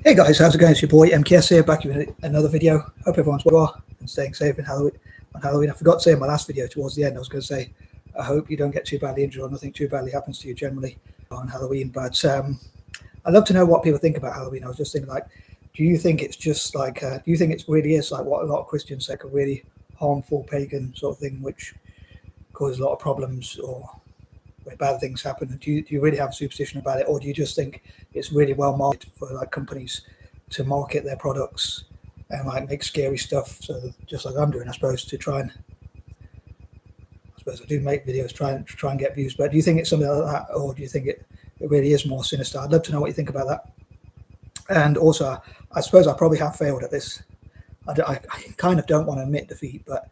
Hey guys, how's it going? It's your boy MKS here, back with another video. Hope everyone's well and staying safe on Halloween. I forgot to say in my last video towards the end, I was going to say, I hope you don't get too badly injured or nothing too badly happens to you generally on Halloween. But I'd love to know what people think about Halloween. I was just thinking, like, do you think it's just like, do you think it really is like what a lot of Christians say, like a really harmful pagan sort of thing, which causes a lot of problems or where bad things happen? Do you really have a superstition about it, or do you just think it's really well marketed for like companies to market their products and like make scary stuff? So just like I'm doing, I suppose, to try and I do make videos try and get views. But do you think it's something like that, or do you think it really is more sinister? I'd love to know what you think about that. And also, I suppose I probably have failed at this. I kind of don't want to admit defeat, but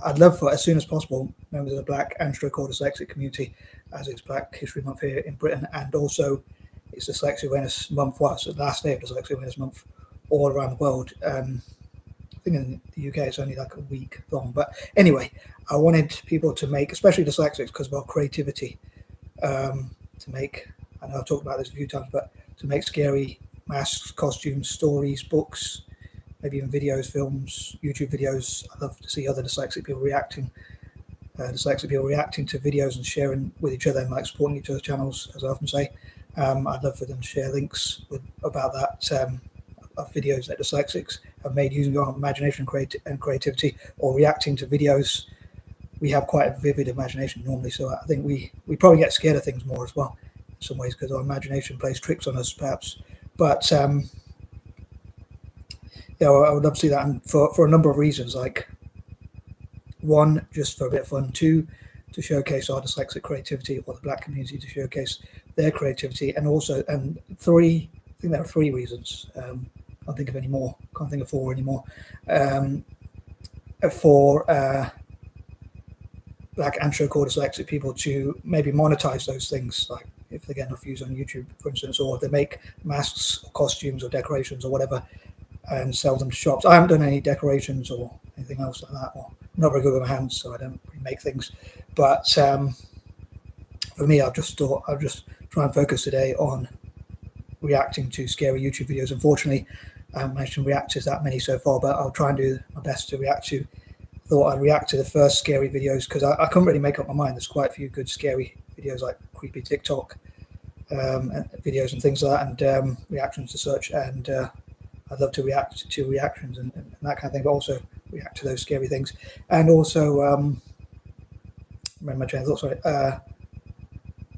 I'd love for, as soon as possible, members of the Black and stroke or dyslexic community, as it's Black History Month here in Britain, and also it's Dyslexia Awareness Month, well, it's the last day of Dyslexia Awareness Month all around the world. I think in the UK it's only like a week long. But anyway, I wanted people to make, especially dyslexics, because of our creativity, to make, I know I've talked about this a few times, but to make scary masks, costumes, stories, books, maybe even videos, films, YouTube videos. I'd love to see other dyslexic people reacting to videos and sharing with each other and like supporting each other's channels, as I often say. I'd love for them to share links about that, of videos that dyslexics have made using your imagination and creativity, or reacting to videos. We have quite a vivid imagination normally, so I think we probably get scared of things more as well in some ways, because our imagination plays tricks on us perhaps. But yeah, I would love to see that, and for a number of reasons. Like, one, just for a bit of fun. Two, to showcase our dyslexic creativity, or the Black community to showcase their creativity. And also, and three, I think there are three reasons. Can't think of any more. Can't think of four anymore. For Black and stroke or dyslexic people to maybe monetize those things, like if they get enough views on YouTube, for instance, or if they make masks or costumes or decorations or whatever, and sell them to shops. I haven't done any decorations or anything else like that, or I'm not very good with my hands, so I don't really make things. But for me, I've just thought I'll just try and focus today on reacting to scary YouTube videos. Unfortunately, I haven't managed to react to that many so far, but I'll try and do my best to react to. Thought I'd react to the first scary videos, because I couldn't really make up my mind. There's quite a few good scary videos, like creepy TikTok videos and things like that, and reactions to such. And I'd love to react to reactions and that kind of thing, but also react to those scary things. And also, remember my train of thought, sorry,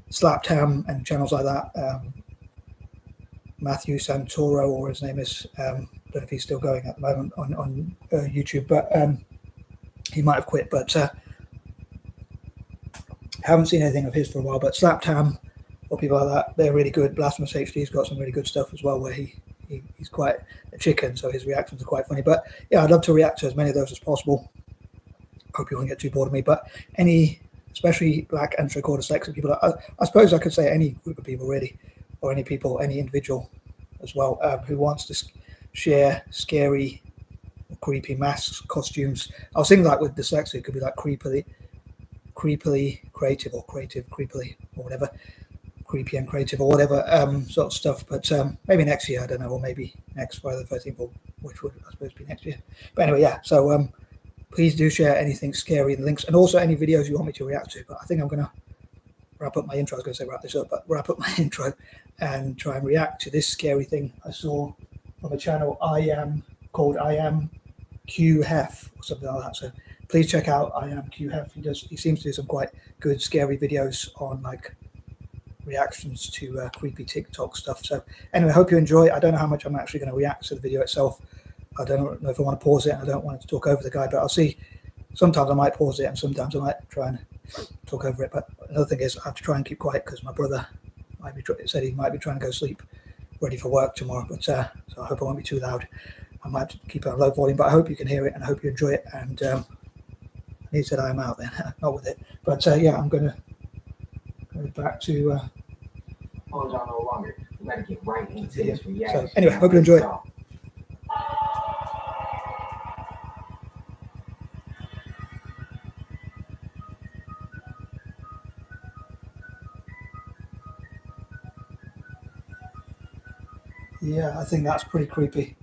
Slap Tam and channels like that. Matthew Santoro, or his name is, I don't know if he's still going at the moment on YouTube, but he might have quit. But haven't seen anything of his for a while. But Slap Tam or people like that, they're really good. Blasphemous HD's got some really good stuff as well, where he's quite a chicken, so his reactions are quite funny. But yeah, I'd love to react to as many of those as possible. Hope you won't get too bored of me. But any, especially Black and stroke or dyslexic people, I suppose I could say any group of people really, or any people, any individual as well, who wants to share scary or creepy masks, costumes. I was thinking like with dyslexia, it could be like creepily creative, or creative creepily, or whatever. Creepy and creative, or whatever sort of stuff. But maybe next year, I don't know, or maybe next Friday the 13th, which would I suppose be next year. But anyway, yeah, so please do share anything scary in the links, and also any videos you want me to react to. But I think I'm going to wrap up my intro. I was going to say wrap this up, but wrap up my intro and try and react to this scary thing I saw from a channel called I Am QHef or something like that. So please check out I Am QHef. He seems to do some quite good scary videos on like reactions to creepy TikTok stuff. So anyway, I hope you enjoy. I don't know how much I'm actually going to react to the video itself. I don't know if I want to pause it. I don't want to talk over the guy, but I'll see. Sometimes I might pause it, and sometimes I might try and talk over it. But another thing is I have to try and keep quiet, because my brother said he might be trying to go sleep, ready for work tomorrow. But so I hope I won't be too loud. I might keep it on low volume, but I hope you can hear it, and I hope you enjoy it. And he said I'm out then, not with it. But yeah, I'm going to go back to Hold on no longer. We gotta get right into this reaction. So anyway, hope you enjoy it. Yeah, I think that's pretty creepy.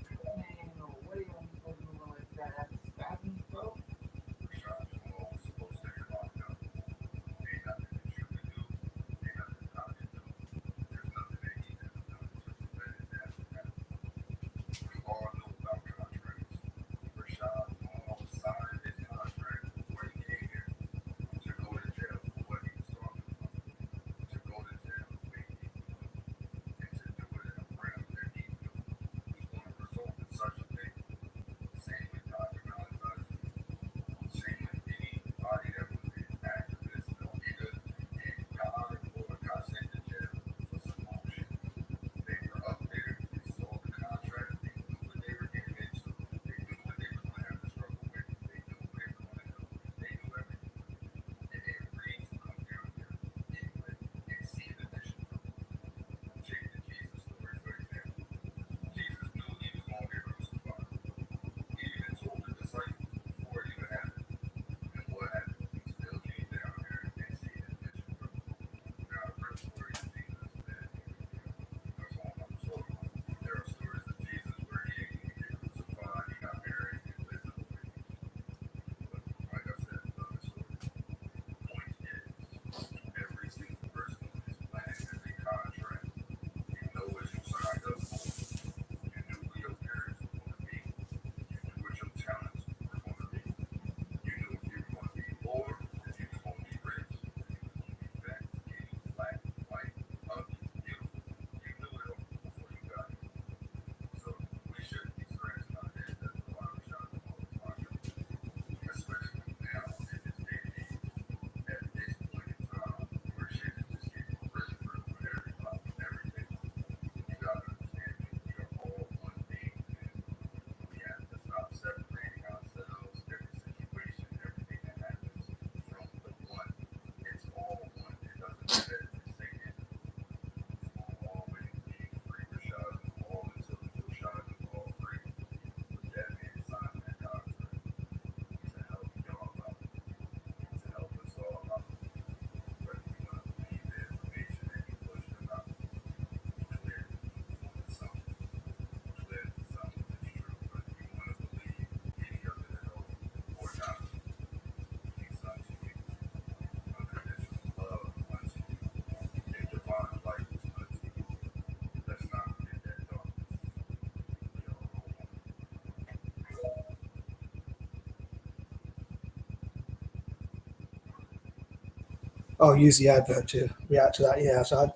Oh, use the advert to react to that. Yeah, so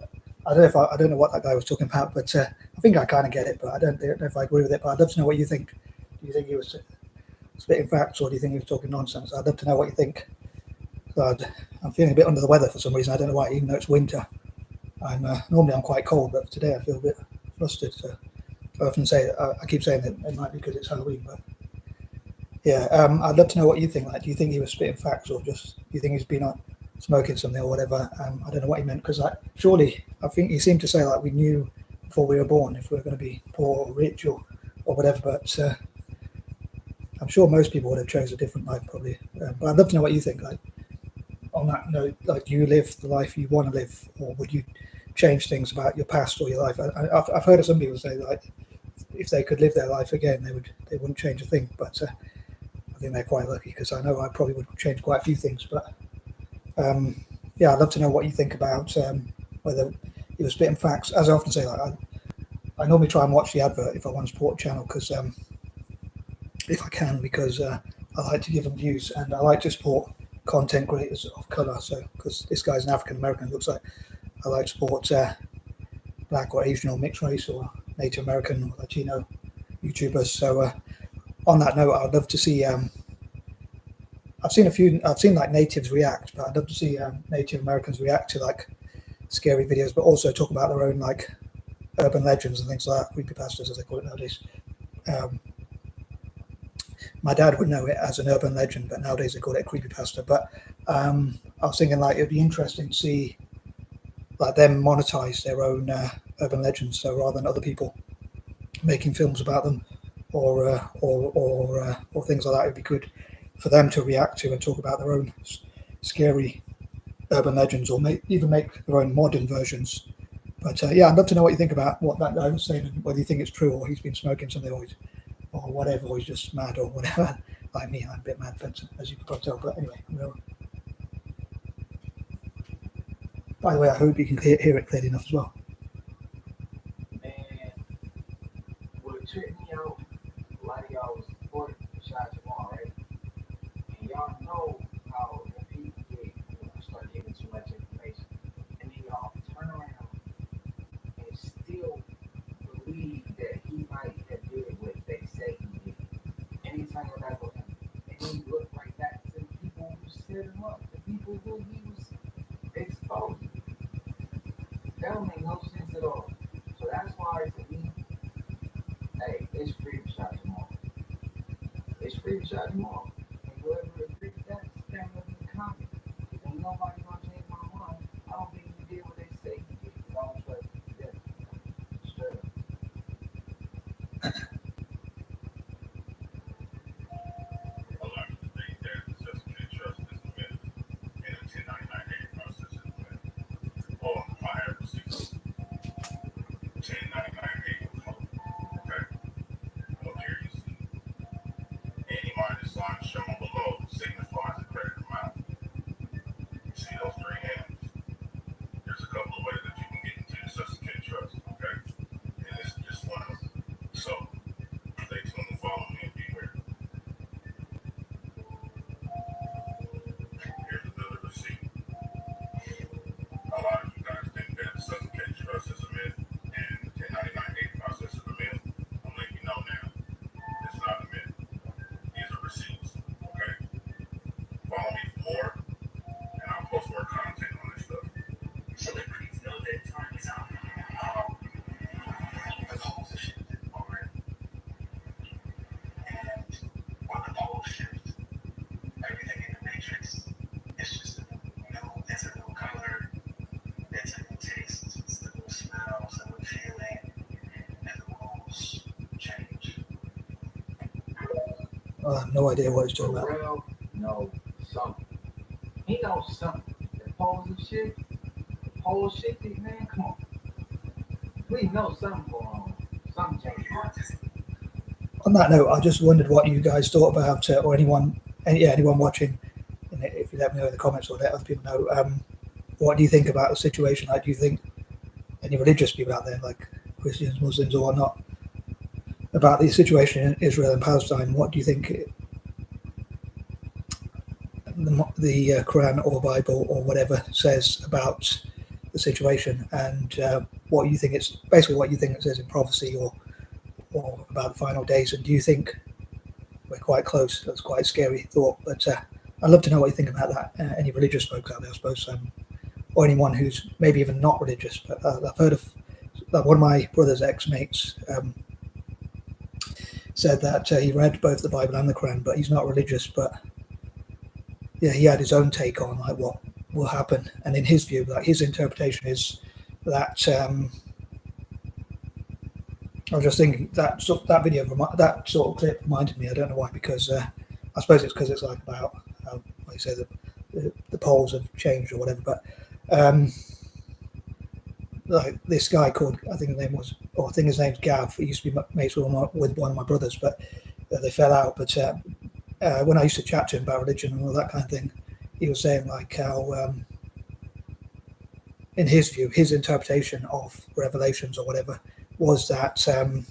I don't know if I don't know what that guy was talking about, but I think I kind of get it, but I don't know if I agree with it. But I'd love to know what you think. Do you think he was spitting facts, or do you think he was talking nonsense? I'd love to know what you think. So I'm feeling a bit under the weather for some reason. I don't know why, even though it's winter. Normally I'm quite cold, but today I feel a bit flustered. So I often say I keep saying that it might be because it's Halloween, but yeah, I'd love to know what you think. Like, do you think he was spitting facts, or just do you think he's been smoking something or whatever? I don't know what he meant, because surely I think he seemed to say like we knew before we were born if we were going to be poor or rich or whatever. But I'm sure most people would have chose a different life probably. But I'd love to know what you think. Like on that note, like do you live the life you want to live, or would you change things about your past or your life? I've heard of some people say like if they could live their life again, they wouldn't change a thing. But I think they're quite lucky, because I know I probably would change quite a few things. But yeah, I'd love to know what you think about whether he was spitting facts. As I often say, like I normally try and watch the advert if I want to support a channel, because if I can, because I like to give them views, and I like to support content creators of colour. So because this guy's an African American, it looks like I like to support black or Asian or mixed race or Native American or Latino YouTubers. So on that note, I'd love to see. I've seen like natives react, but I'd love to see Native Americans react to like scary videos, but also talk about their own like urban legends and things like that, creepypastas as they call it nowadays. My dad would know it as an urban legend, but nowadays they call it a creepypasta. But I was thinking like it'd be interesting to see like them monetize their own urban legends, so rather than other people making films about them or things like that, it'd be good for them to react to and talk about their own scary urban legends, or even make their own modern versions But yeah, I'd love to know what you think about what that guy was saying, and whether you think it's true, or he's been smoking something, or whatever, or he's just mad, or whatever. Like me, I'm a bit mad, but as you can probably tell. But anyway, by the way, I hope you can hear it clearly enough as well. Man, what tripped me out, a lot of y'all was supporting Rashad Jamal, right? And y'all know how when people start giving too much information, and then y'all turn around and still believe that he might have did what they say he did. Anytime you back with him, and he looked like that to the people who set him up, the people who he was exposing. That don't make no sense at all. So that's why to me, hey, it's free to shot Jamal. It's free to shot Jamal. And whoever agrees with that, stand up in the comments. Because ain't nobody gonna change my mind. I don't think he did what they say he did. I don't trust him. Straight up. A lot of the things that just can't trust is a myth. And a 1099 process is a myth. Or fire receipts. 1099 okay? Look here, you see. Any minus sign shown below signifies a credit amount. You see those three hands? There's a couple of ways that you can get into the substitute trust, okay? And this is just one of them. So, stay tuned and follow me and beware. Here's another receipt. A lot of you guys think that the substitute trust is a myth and the 1099 process is a myth. I'm letting you know now. It's not a myth. These are receipts, okay? Follow me for more, and I'll post more content on this stuff. Celebrities know that time is out. The poles have shifted already. And when the poles shift, everything in the matrix is just it's a new color, it's a new taste, it's a new smell, it's a new feeling, and the rules change. I have no idea what he's talking about. Pharrell knows something. He knows something. The poles and shit. The poles shifted, man. Come on. We know something going on. Something changed. On that note, I just wondered what you guys thought about, or anyone watching, and if you let me know in the comments or let other people know, what do you think about the situation? Like, do you think any religious people out there, like Christians, Muslims, or whatnot, about the situation in Israel and Palestine? What do you think the Quran or Bible or whatever says about the situation, and what you think it's basically what you think it says in prophecy or about the final days? And do you think we're quite close? That's quite a scary thought, but I'd love to know what you think about that. Any religious folks out there, I suppose, or anyone who's maybe even not religious. But I've heard of one of my brother's ex-mates said that he read both the Bible and the Quran, but he's not religious. But yeah, he had his own take on like what will happen, and in his view, like his interpretation is that I was just thinking that video, that sort of clip reminded me. I don't know why, because I suppose it's because it's like about how, like you say, the poles have changed or whatever. But like this guy called, I think his name's Gav. He used to be mates with one of my brothers, but they fell out. But when I used to chat to him about religion and all that kind of thing, he was saying like how, in his view, his interpretation of Revelations or whatever was that. I'm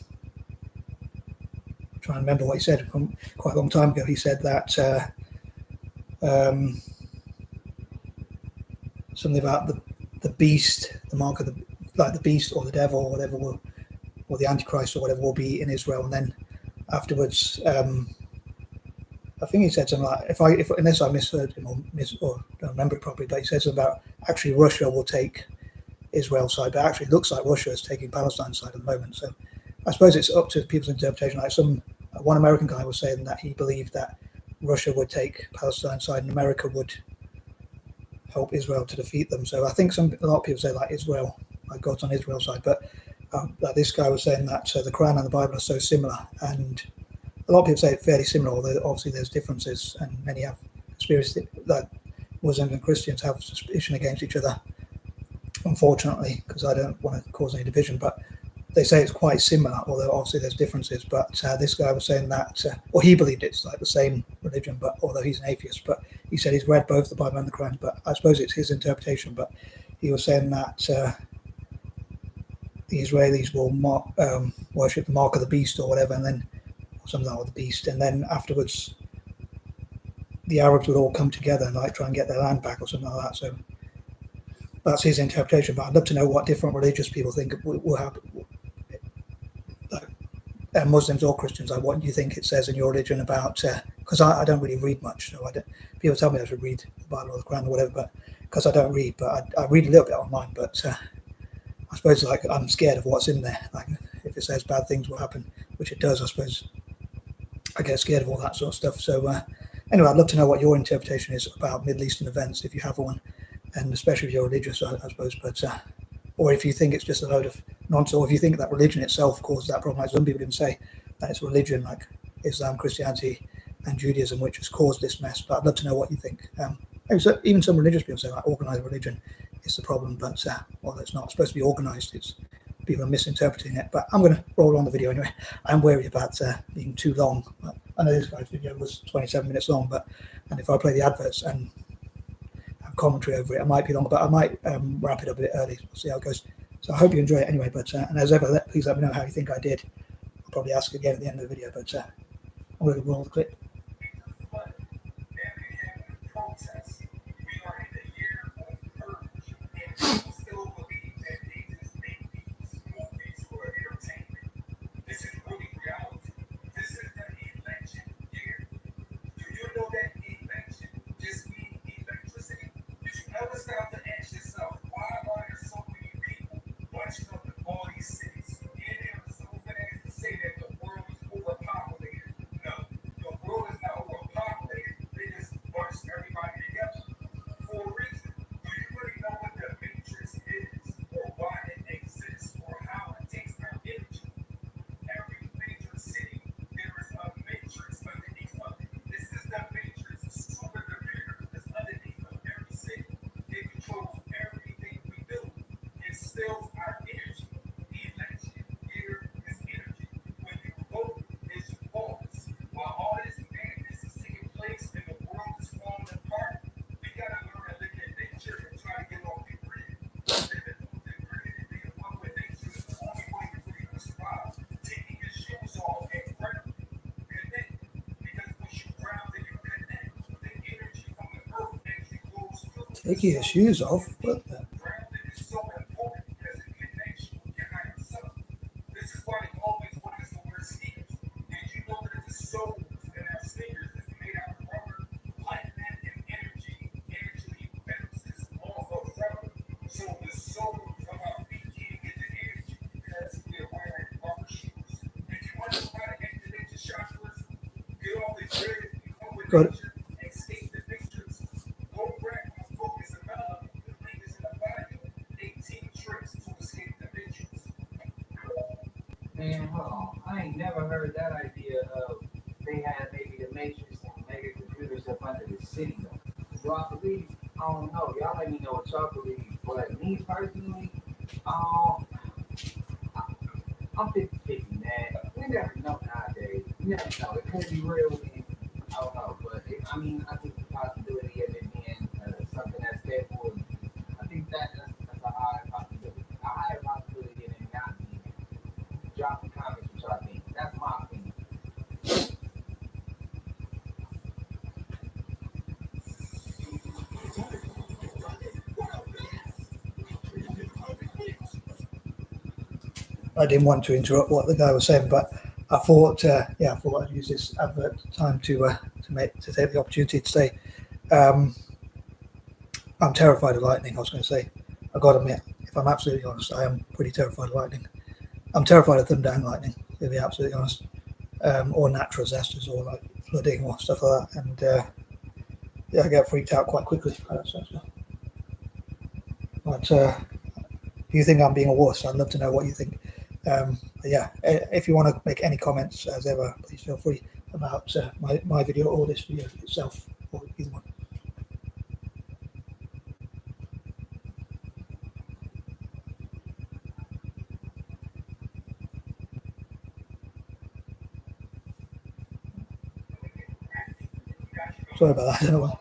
trying to remember what he said from quite a long time ago. He said that something about the beast, the mark of the beast or the devil or whatever or the Antichrist or whatever will be in Israel, and then afterwards, I think he said something like, unless I misheard him or don't remember it properly, but he said something about actually Russia will take Israel's side, but actually it looks like Russia is taking Palestine's side at the moment. So I suppose it's up to people's interpretation. Like one American guy was saying that he believed that Russia would take Palestine's side and America would help Israel to defeat them. So I think a lot of people say like Israel, like God's on Israel's side, but this guy was saying that the Quran and the Bible are so similar, and a lot of people say it's fairly similar, although obviously there's differences, and many have conspiracy that Muslims and Christians have suspicion against each other. unfortunately, because I don't want to cause any division, but they say it's quite similar, although obviously there's differences. But this guy was saying that, or he believed it's like the same religion, but although he's an atheist, but he said he's read both the Bible and the Quran, but I suppose it's his interpretation. But he was saying that the Israelis will worship the mark of the beast or whatever, and then something like the beast, and then afterwards the Arabs would all come together and like try and get their land back or something like that. So that's his interpretation. But I'd love to know what different religious people think will happen. Muslims or Christians, like what do you think it says in your religion about? Because I don't really read much, so I don't. People tell me I should read the Bible or the Quran or whatever, but because I don't read, but I read a little bit online. But I suppose like I'm scared of what's in there. Like if it says bad things will happen, which it does, I suppose I get scared of all that sort of stuff. So anyway, I'd love to know what your interpretation is about Middle Eastern events, if you have one, and especially if you're religious, I suppose. But or if you think it's just a load of nonsense, or if you think that religion itself caused that problem, like some people even say that it's religion like Islam, Christianity, and Judaism which has caused this mess. But I'd love to know what you think. So even some religious people say like organized religion is the problem, but well, it's not supposed to be organized. It's people are misinterpreting it. But I'm going to roll on the video anyway. I'm wary about being too long. I know this guy's video was 27 minutes long, and if I play the adverts and have commentary over it, it might be long, but I might wrap it up a bit early. We'll see how it goes. So I hope you enjoy it anyway. But and as ever, please let me know how you think I did. I'll probably ask again at the end of the video. But I'm going to roll the clip. Stop to ask yourself, why are there so many people bunching up in all these cities? And they're so fast to say that the world is overpopulated. No, the world is not overpopulated. They just bunched everybody together for a reason. Do you really know what the matrix is, or why it exists, or how it takes our energy? Every major city, there is a matrix underneath of it. This is the matrix, a supercomputer that's underneath of every city. It controls everything we do. It steals our energy. Election here is energy. When you vote, it's votes. While all this madness is taking place and the world is falling apart, we gotta learn to look at nature and try to get off the grid. Living off the grid and being one with nature is the only way to really survive. Taking your shoes off and connect. Because when you ground and you connect, the energy from the earth actually goes through. Taking your shoes off? What the? Grounding is so important because it connects you with your higher self. This is why they always want us to wear sneakers. Did you know that the soles in our sneakers is made out of rubber? Lightning and energy bounces off of rubber. So the soles of our feet can't get the energy because we're wearing rubber shoes. If you want to try to activate your chakras, get off the grid, become with nature, escape the matrix. Go back and focus about the things in the Bible. 18 tricks to escape the matrix. Man, hold on. I ain't never heard that idea of they had maybe the Matrix and mega computers up under the city though. Do I believe? I don't know. Y'all let me know what y'all believe. But me personally, I'm 50-50, man. We never know nowadays. You never know. It could be real. And I don't know. But I mean, I think the possibility of it being something that's deadpool, I think that's a high possibility. A higher possibility than it not being. Drop the comments what y'all think. That's my opinion. I didn't want to interrupt what the guy was saying, but I thought, I thought I'd use this advert time to take the opportunity to say, I'm terrified of lightning. I was going to say, I got to admit, if I'm absolutely honest, I am pretty terrified of lightning. I'm terrified of thunder and lightning, to be absolutely honest, or natural disasters, or like flooding or stuff like that. And I get freaked out quite quickly by that sort of stuff. But do you think I'm being a wuss? I'd love to know what you think. If you want to make any comments, as ever, please feel free about my video or this video itself, or either one. Sorry about that. I don't know what.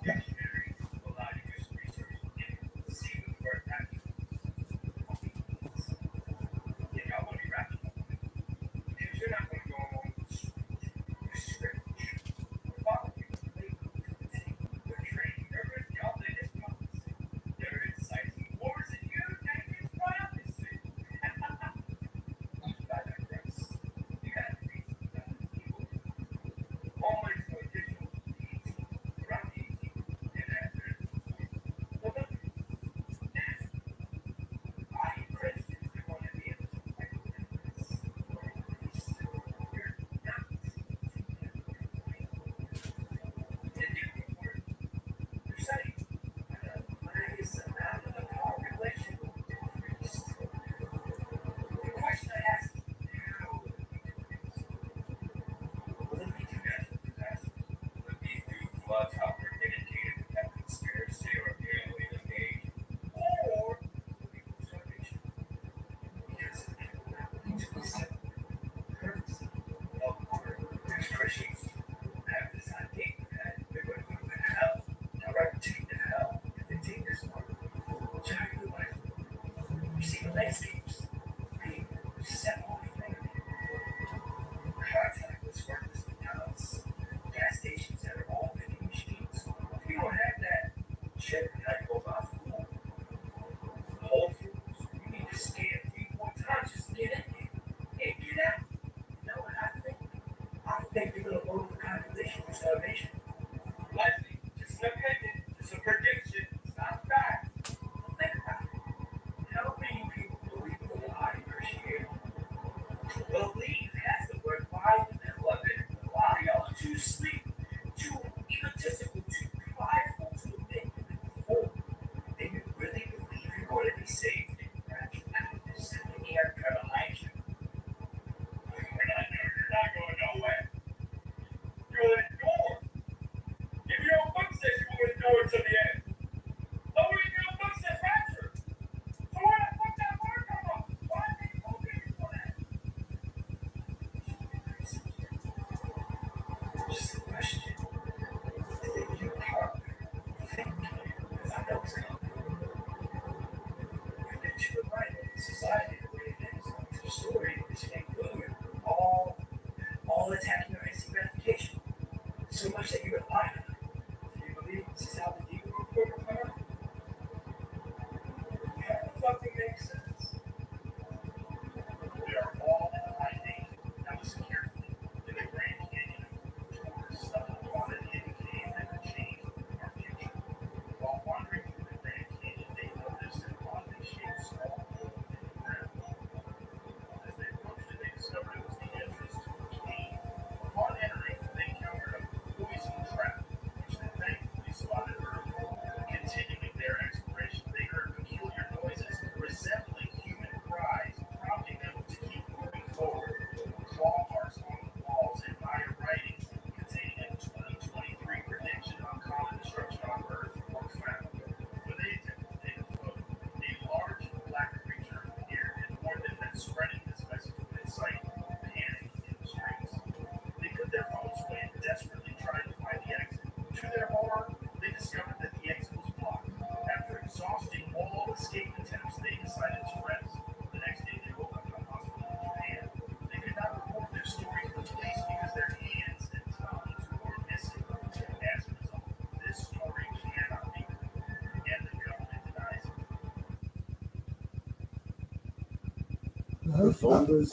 The folders,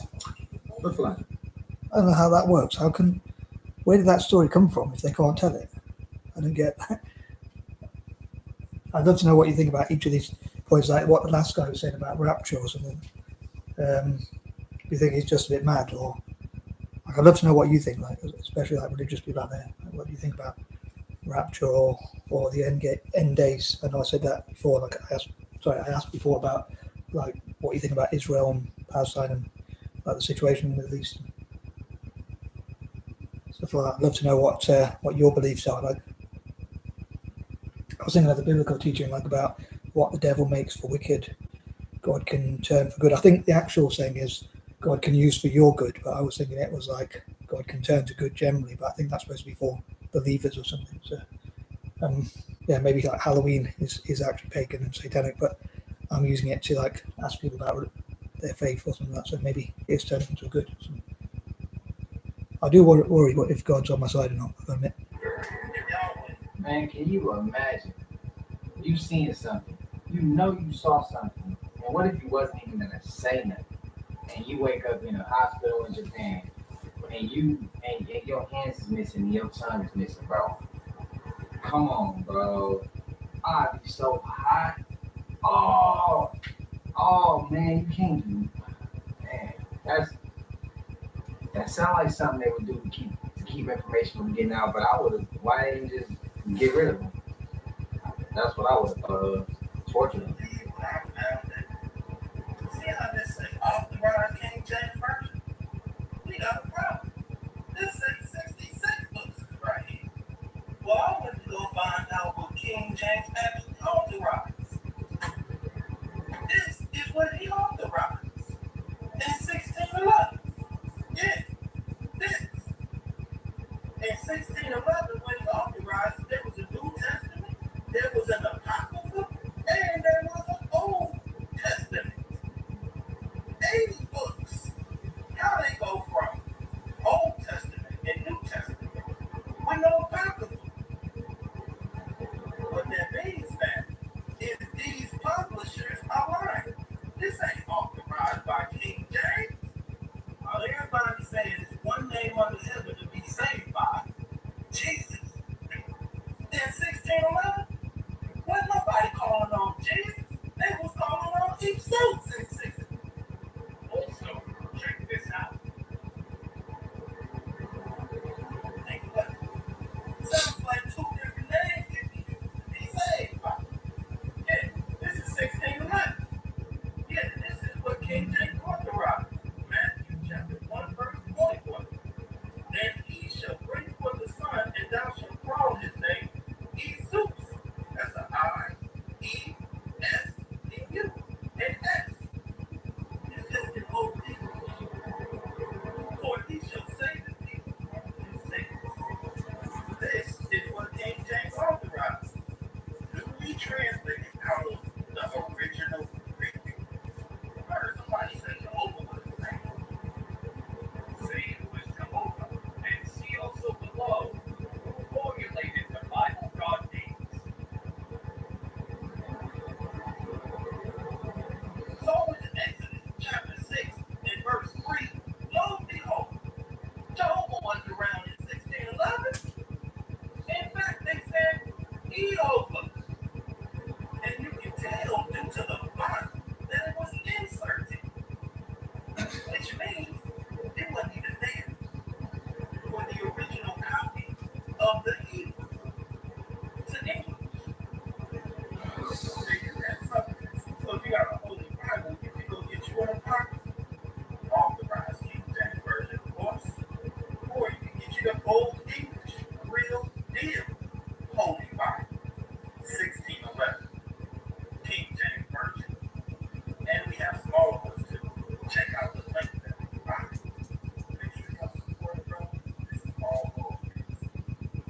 the flag. I don't know how that works. Where did that story come from if they can't tell it? I don't get that. I'd love to know what you think about each of these points, like what the last guy was saying about rapture or something. Do you think he's just a bit mad, or like, I'd love to know what you think, like especially like religious people out there. Like, what do you think about rapture or the end days? I know I said that before. Like I asked before about like what you think about Israel and Palestine and like the situation in the Middle East. Stuff like that. I'd love to know what your beliefs are. Like I was thinking of the biblical teaching, like about what the devil makes for wicked, God can turn for good. I think the actual saying is God can use for your good, but I was thinking it was like God can turn to good generally. But I think that's supposed to be for believers or something. So Yeah, maybe like Halloween is actually pagan and satanic, but I'm using it to like ask people about their faith or something like that. So maybe it's turning into a good. I do worry what if God's on my side or not. I admit. Man, can you imagine? You seeing something. You know you saw something. And what if you wasn't even gonna say nothing? And you wake up in a hospital in Japan and your hands is missing and your tongue is missing, bro. Come on, bro. I'd be so hot. Oh man, you can't do man. That sounds like something they would do to keep information from getting out, but I would have why didn't you just get rid of them? That's what I would have tortured them. See how this say off the Ron King James Version? We got a problem. This says 66 books right here. Well, I went to go find out what King James actually authorized. This is what he authorized in 1611. Yeah, this. In 1611, when he authorized it, there was a New Testament, there was an Apocrypha, and there was an Old Testament. 80 books. How they go from Old Testament and New Testament with no Apocrypha? What that means, man, is these publishers are lying. This ain't authorized by King James. All everybody saying is one name under heaven to be saved by Jesus. In 1611, wasn't nobody calling on Jesus. They was calling on Jesus in 16. Also, check this out. Think about it. Sounds like two different names can be used to be saved by. Yeah, this is 1611. Yeah, this is what King James authorized. Matthew chapter 1, verse 21. Then he shall bring forth the son, and thou shalt call his name Jesus. That's an I-E-S-E-U. And S. It's just an old English. For he shall save his people from his sins. This is what King James authorized. We translated out of the original Greek. I heard somebody say Jehovah was his name. Say it was Jehovah, and see also below who formulated the Bible God names. So in Exodus chapter 6 and verse 3, lo and behold, Jehovah wasn't around in 1611. In fact, they said Jehovah. And you can tell due to the font that it was inserted, which means it wasn't even there for the original copy of the Hebrew to English. So if you got a Holy Bible, you can go get you an Apocrypha, authorized King James Version, of course, or you can get you the Old English, real deal Holy Bible, 1611, King James Version. And we have small ones too. Check out the link that we provide. Make sure y'all support it, bro. This is all gold.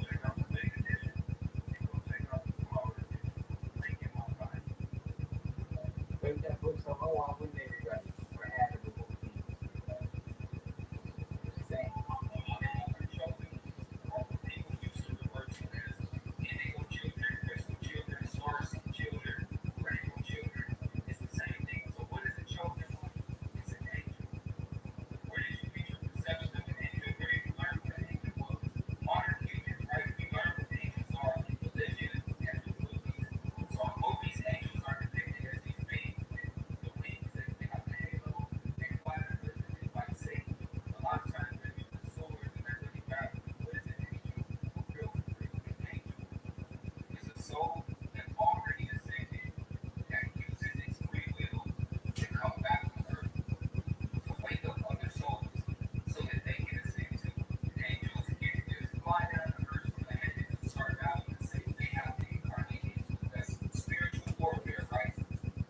Check out the big edition. And go check out the smaller edition. Link in my bio. Break that book so low, I wouldn't everybody for half of the book. Same. People used to refer to as indigo children, crystal children, source children, rainbow children. It's the same thing. So what is a chosen one? It's an angel. Where did you reach your perception of an angel? Where did you learn what an angel was? Modern humans, right? We learned what angels are in religion and the movies. So in movies, angels are depicted as these beings with the wings and they have the halo, they fly under and they fight Satan. A lot of times they're using swords and they're really bad. What is an angel? Real an angel is a soul that already ascended that uses its free will to come back to earth to wake up other souls so that they can ascend too. Angels can't just fly down to earth from the heavens and start valuing and say they have the incarnate angels. That's spiritual warfare, right?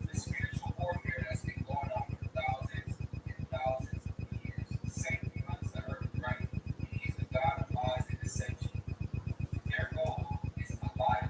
The spiritual warfare that's been going on for thousands and thousands of years. Satan runs the earth, right? He's the God of lies and deception. Their goal is to lie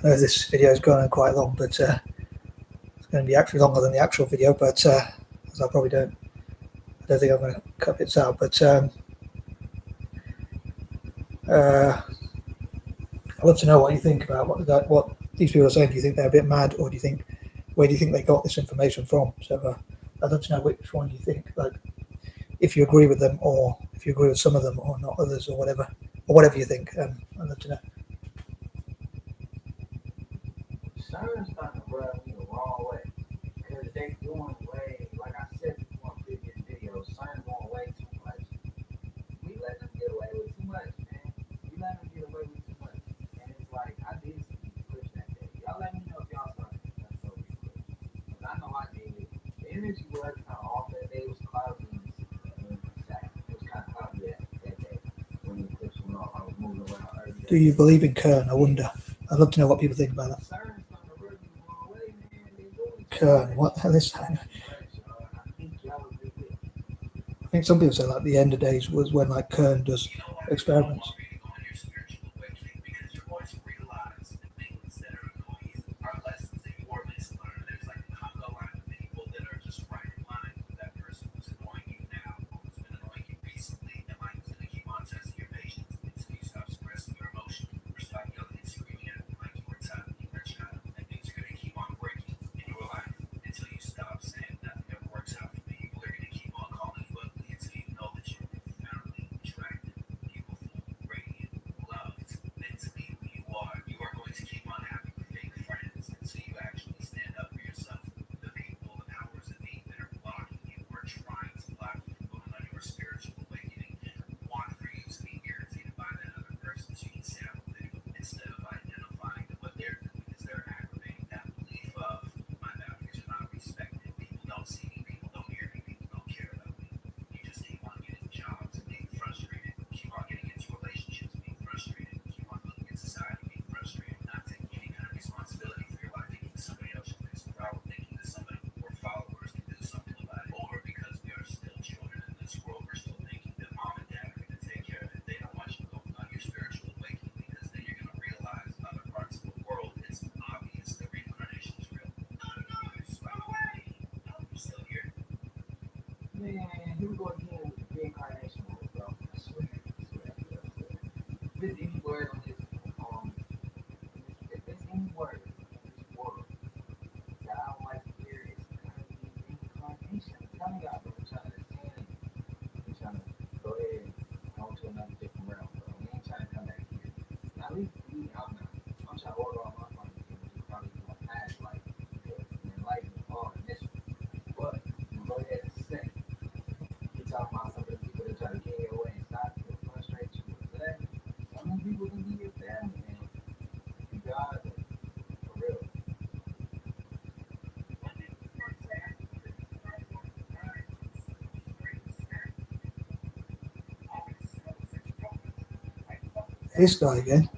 I know this video is going on quite long, but it's going to be actually longer than the actual video. But as I probably don't think I'm going to cut bits out. But I'd love to know what you think about what these people are saying. Do you think they're a bit mad, or where do you think they got this information from? So I'd love to know which one you think, like, if you agree with them, or if you agree with some of them, or not others, or whatever you think. I'd love to know. CERN's starting to rub me the wrong way because they doing way, like I said before in previous videos, CERN going way too much. We let them get away with too much, man. We let them get away with too much, and it's like I did see you push that day. Y'all let me know if y'all saw it. That's so big push. Cause I know I did it. The energy was kind of off that day. It was cloudy and it was kind of cloudy that day when the clips went off. I was moving around early. Do you believe in Kern? I wonder. I'd love to know what people think about that. Kern, what the hell is that? I think some people say like the end of days was when like Kern does experiments. Man, here we go again with the reincarnation word, bro. I swear. If there's any word on this, if there's any word in this world that I don't like to hear, it's kind of the reincarnation. I'm telling y'all, bro, we're trying to understand it. We're trying to go ahead and go to another different realm, bro. We ain't trying to come back here. Now, at least me, I'm trying to order all my money, which is probably going to pass like enlightenment all in this one. But we'll go ahead and say, talking about some of the people that try to get your way and stop you and frustrate you with that. Some of the people can be your family, man. You got it. For real. This guy again.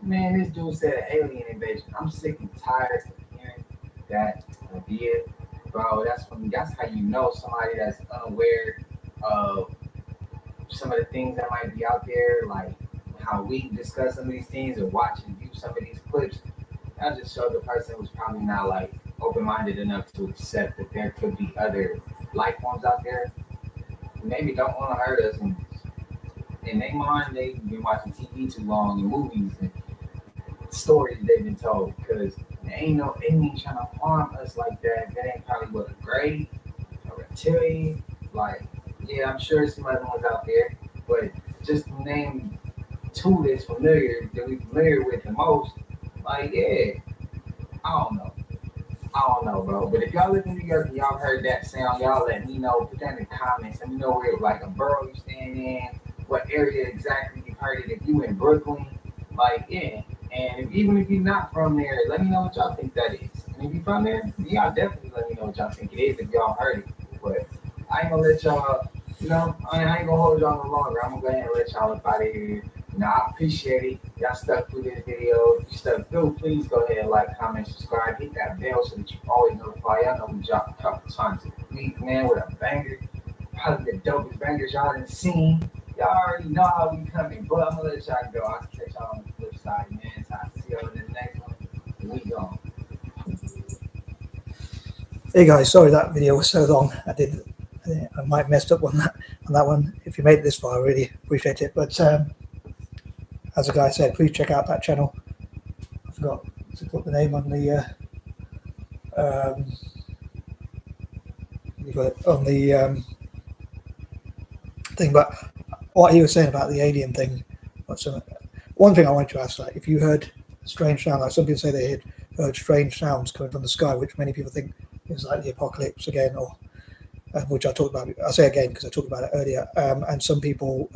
Man, this dude said alien invasion. I'm sick and tired of hearing that idea, bro. That's how you know somebody that's unaware of some of the things that might be out there, like how we discuss some of these things or watch and view some of these clips. That just showed the person was probably not like open-minded enough to accept that there could be other life forms out there. Maybe don't want to hurt us, and in their mind, they've been watching TV too long and movies and stories they've been told. Because there ain't no alien trying to harm us like that. That ain't probably what a gray, a reptilian. Like, yeah, I'm sure some other ones out there, but just to name two that's familiar that we familiar with the most. Like, yeah, I don't know. I don't know, bro. But if y'all live in New York and y'all heard that sound, y'all let me know. Put that in the comments. Let me know where, like, a borough you stand in, what area exactly you heard it. If you in Brooklyn, like, yeah. And even if you're not from there, let me know what y'all think that is. And if you're from there, y'all definitely let me know what y'all think it is if y'all heard it. But I ain't gonna let y'all, I ain't gonna hold y'all no longer. I'm gonna go ahead and let y'all up out of here. I appreciate it. Y'all stuck through this video. If you stuck through, please go ahead and like, comment, subscribe, hit that bell so that you always notify. Y'all know we drop a couple times a week, man, with a banger. Probably the dopest bangers y'all done seen. Y'all already know how we coming, but I'm gonna let y'all go. I'll catch y'all on the flip side, man. So I'll see y'all in the next one. We gone. Hey guys, sorry that video was so long. I might have messed up on that one. If you made it this far, I really appreciate it. But as the guy said, please check out that channel. I forgot to put the name on the thing. But what he was saying about the alien thing, one thing I wanted to ask, like, if you heard strange sound, like some people say they heard strange sounds coming from the sky, which many people think is like the apocalypse again, or which I talked about. I say again because I talked about it earlier. And some people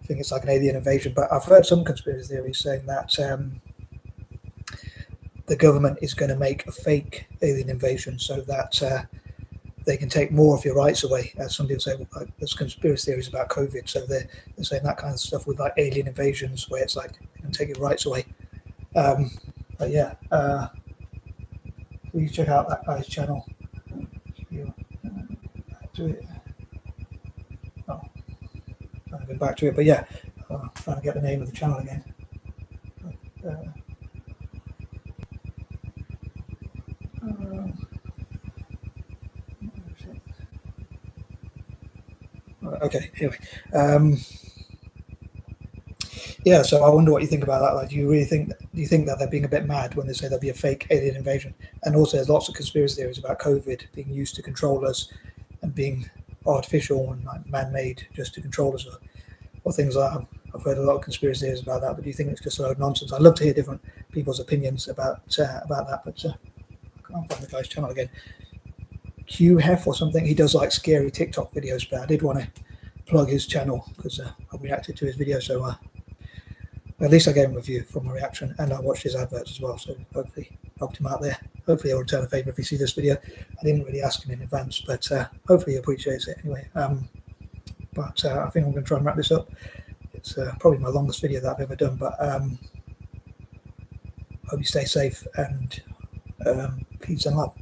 think it's like an alien invasion, but I've heard some conspiracy theories saying that the government is going to make a fake alien invasion so that they can take more of your rights away. As some people say, like, there's conspiracy theories about COVID, so they're saying that kind of stuff with like alien invasions, where it's like they can take your rights away. But yeah, please check out that guy's channel. Back to it. Oh, I'll go back to it, but yeah, I'm trying to get the name of the channel again. Okay, anyway. Yeah, so I wonder what you think about that. Like, do you think that they're being a bit mad when they say there'll be a fake alien invasion? And also, there's lots of conspiracy theories about COVID being used to control us and being artificial and like man-made just to control us, or things like that. I've heard a lot of conspiracy theories about that, but do you think it's just a load of nonsense? I'd love to hear different people's opinions about that, but I can't find the guy's channel again. QHef or something. He does like scary TikTok videos, but I did want to plug his channel because I reacted to his video, so at least I gave him a review from my reaction, and I watched his adverts as well, so hopefully helped him out there. Hopefully he'll return a favour if he sees this video. I didn't really ask him in advance, but hopefully he appreciates it anyway. But I think I'm going to try and wrap this up. It's probably my longest video that I've ever done, but hope you stay safe, and peace and love.